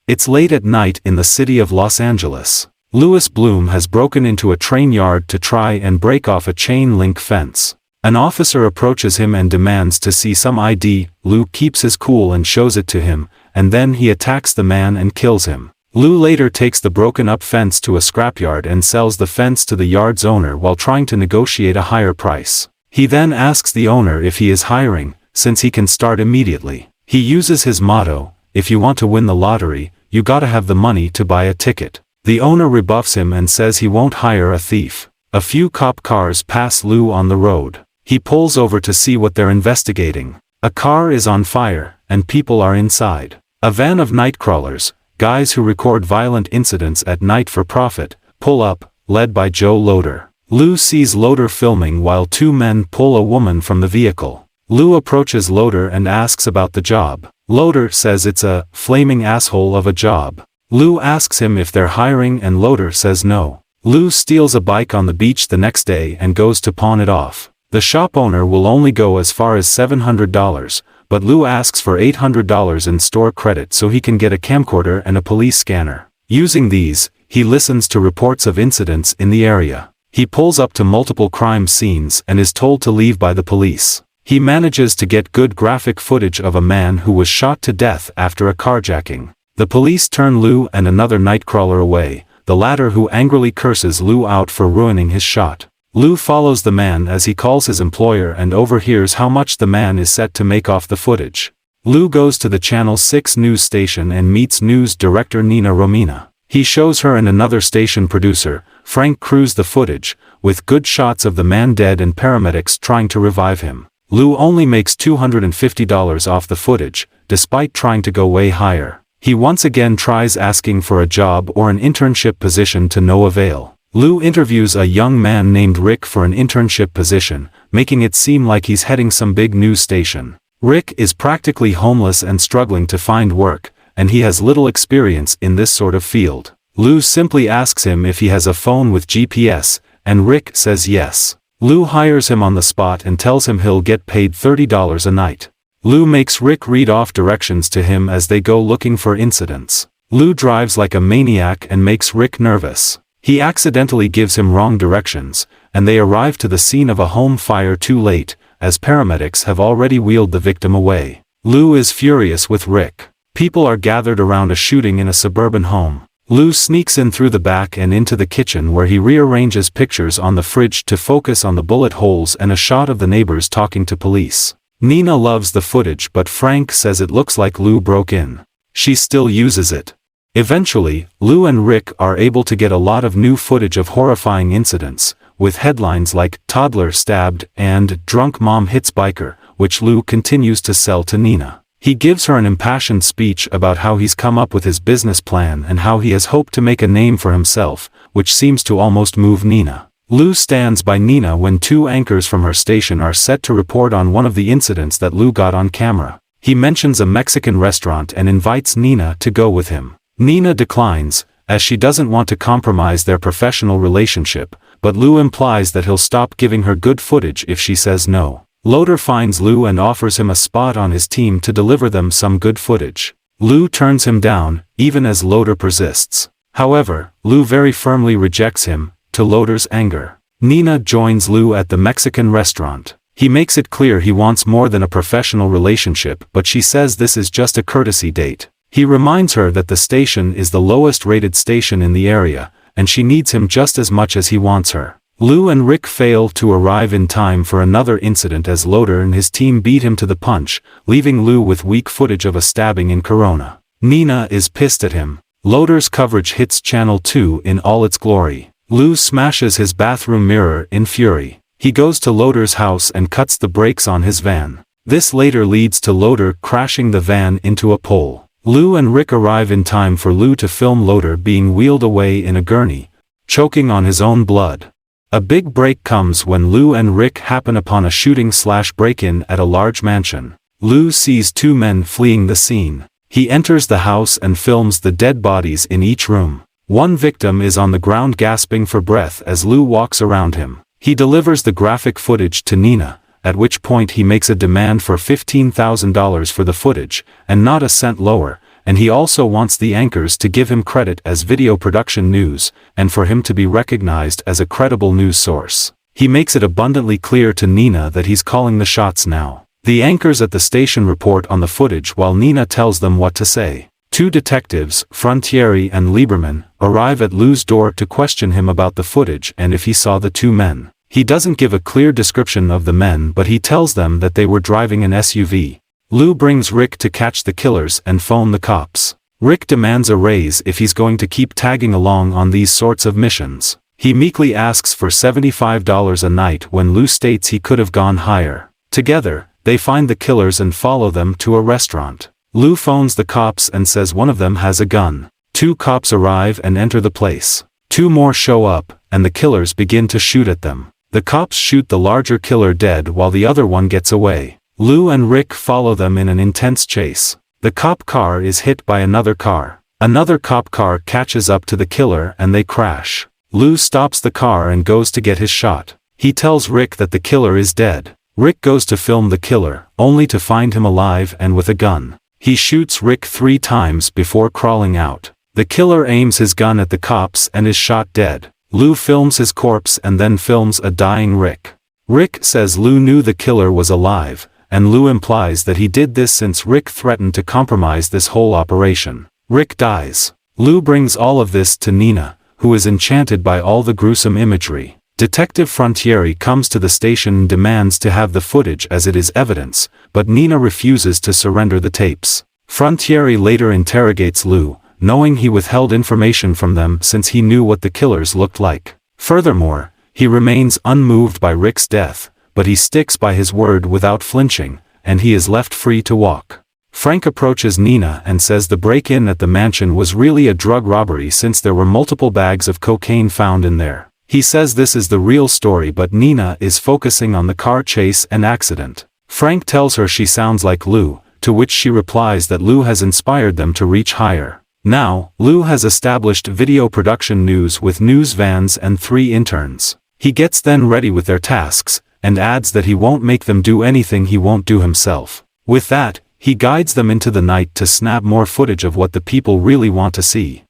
It's late at night in the city of Los Angeles. Louis Bloom has broken into a train yard to try and break off a chain-link fence. An officer approaches him and demands to see some ID. Lou keeps his cool and shows it to him, and then he attacks the man and kills him. Lou later takes the broken-up fence to a scrapyard and sells the fence to the yard's owner while trying to negotiate a higher price. He then asks the owner if he is hiring, since he can start immediately. He uses his motto, "If you want to win the lottery, you gotta have the money to buy a ticket." The owner rebuffs him and says he won't hire a thief. A few cop cars pass Lou on the road. He pulls over to see what they're investigating. A car is on fire, and people are inside. A van of nightcrawlers, guys who record violent incidents at night for profit, pull up, led by Joe Loader. Lou sees Loader filming while two men pull a woman from the vehicle. Lou approaches Loader and asks about the job. Loader says it's a flaming asshole of a job. Lou asks him if they're hiring and Loader says no. Lou steals a bike on the beach the next day and goes to pawn it off. The shop owner will only go as far as $700, but Lou asks for $800 in store credit so he can get a camcorder and a police scanner. Using these, he listens to reports of incidents in the area. He pulls up to multiple crime scenes and is told to leave by the police. He manages to get good graphic footage of a man who was shot to death after a carjacking. The police turn Lou and another nightcrawler away, the latter who angrily curses Lou out for ruining his shot. Lou follows the man as he calls his employer and overhears how much the man is set to make off the footage. Lou goes to the Channel 6 news station and meets news director Nina Romina. He shows her and another station producer, Frank Cruz, the footage, with good shots of the man dead and paramedics trying to revive him. Lou only makes $250 off the footage, despite trying to go way higher. He once again tries asking for a job or an internship position to no avail. Lou interviews a young man named Rick for an internship position, making it seem like he's heading some big news station. Rick is practically homeless and struggling to find work, and he has little experience in this sort of field. Lou simply asks him if he has a phone with GPS, and Rick says yes. Lou hires him on the spot and tells him he'll get paid $30 a night. Lou makes Rick read off directions to him as they go looking for incidents. Lou drives like a maniac and makes Rick nervous. He accidentally gives him wrong directions, and they arrive to the scene of a home fire too late, as paramedics have already wheeled the victim away. Lou is furious with Rick. People are gathered around a shooting in a suburban home. Lou sneaks in through the back and into the kitchen where he rearranges pictures on the fridge to focus on the bullet holes and a shot of the neighbors talking to police. Nina loves the footage, but Frank says it looks like Lou broke in. She still uses it. Eventually, Lou and Rick are able to get a lot of new footage of horrifying incidents, with headlines like "Toddler Stabbed" and "Drunk Mom Hits Biker," which Lou continues to sell to Nina. He gives her an impassioned speech about how he's come up with his business plan and how he has hoped to make a name for himself, which seems to almost move Nina. Lou stands by Nina when two anchors from her station are set to report on one of the incidents that Lou got on camera. He mentions a Mexican restaurant and invites Nina to go with him. Nina declines, as she doesn't want to compromise their professional relationship, but Lou implies that he'll stop giving her good footage if she says no. Loader finds Lou and offers him a spot on his team to deliver them some good footage. Lou turns him down, even as Loader persists. However, Lou very firmly rejects him, to Loader's anger. Nina joins Lou at the Mexican restaurant. He makes it clear he wants more than a professional relationship, but she says this is just a courtesy date. He reminds her that the station is the lowest rated station in the area, and she needs him just as much as he wants her. Lou and Rick fail to arrive in time for another incident as Loader and his team beat him to the punch, leaving Lou with weak footage of a stabbing in Corona. Nina is pissed at him. Loader's coverage hits Channel 2 in all its glory. Lou smashes his bathroom mirror in fury. He goes to Loader's house and cuts the brakes on his van. This later leads to Loader crashing the van into a pole. Lou and Rick arrive in time for Lou to film Loader being wheeled away in a gurney, choking on his own blood. A big break comes when Lou and Rick happen upon a shooting/break-in at a large mansion. Lou sees two men fleeing the scene. He enters the house and films the dead bodies in each room. One victim is on the ground gasping for breath as Lou walks around him. He delivers the graphic footage to Nina, at which point he makes a demand for $15,000 for the footage, and not a cent lower, and he also wants the anchors to give him credit as video production news, and for him to be recognized as a credible news source. He makes it abundantly clear to Nina that he's calling the shots now. The anchors at the station report on the footage while Nina tells them what to say. Two detectives, Frontieri and Lieberman, arrive at Lou's door to question him about the footage and if he saw the two men. He doesn't give a clear description of the men, but he tells them that they were driving an SUV. Lou brings Rick to catch the killers and phone the cops. Rick demands a raise if he's going to keep tagging along on these sorts of missions. He meekly asks for $75 a night when Lou states he could have gone higher. Together, they find the killers and follow them to a restaurant. Lou phones the cops and says one of them has a gun. Two cops arrive and enter the place. Two more show up, and the killers begin to shoot at them. The cops shoot the larger killer dead while the other one gets away. Lou and Rick follow them in an intense chase. The cop car is hit by another car. Another cop car catches up to the killer and they crash. Lou stops the car and goes to get his shot. He tells Rick that the killer is dead. Rick goes to film the killer, only to find him alive and with a gun. He shoots Rick 3 times before crawling out. The killer aims his gun at the cops and is shot dead. Lou films his corpse and then films a dying Rick. Rick says Lou knew the killer was alive, and Lou implies that he did this since Rick threatened to compromise this whole operation. Rick dies. Lou brings all of this to Nina, who is enchanted by all the gruesome imagery. Detective Frontieri comes to the station and demands to have the footage as it is evidence, but Nina refuses to surrender the tapes. Frontieri later interrogates Lou, knowing he withheld information from them since he knew what the killers looked like. Furthermore, he remains unmoved by Rick's death, but he sticks by his word without flinching, and he is left free to walk. Frank approaches Nina and says the break-in at the mansion was really a drug robbery since there were multiple bags of cocaine found in there. He says this is the real story, but Nina is focusing on the car chase and accident. Frank tells her she sounds like Lou, to which she replies that Lou has inspired them to reach higher. Now, Lou has established video production news with news vans and 3 interns. He gets them ready with their tasks, and adds that he won't make them do anything he won't do himself. With that, he guides them into the night to snap more footage of what the people really want to see.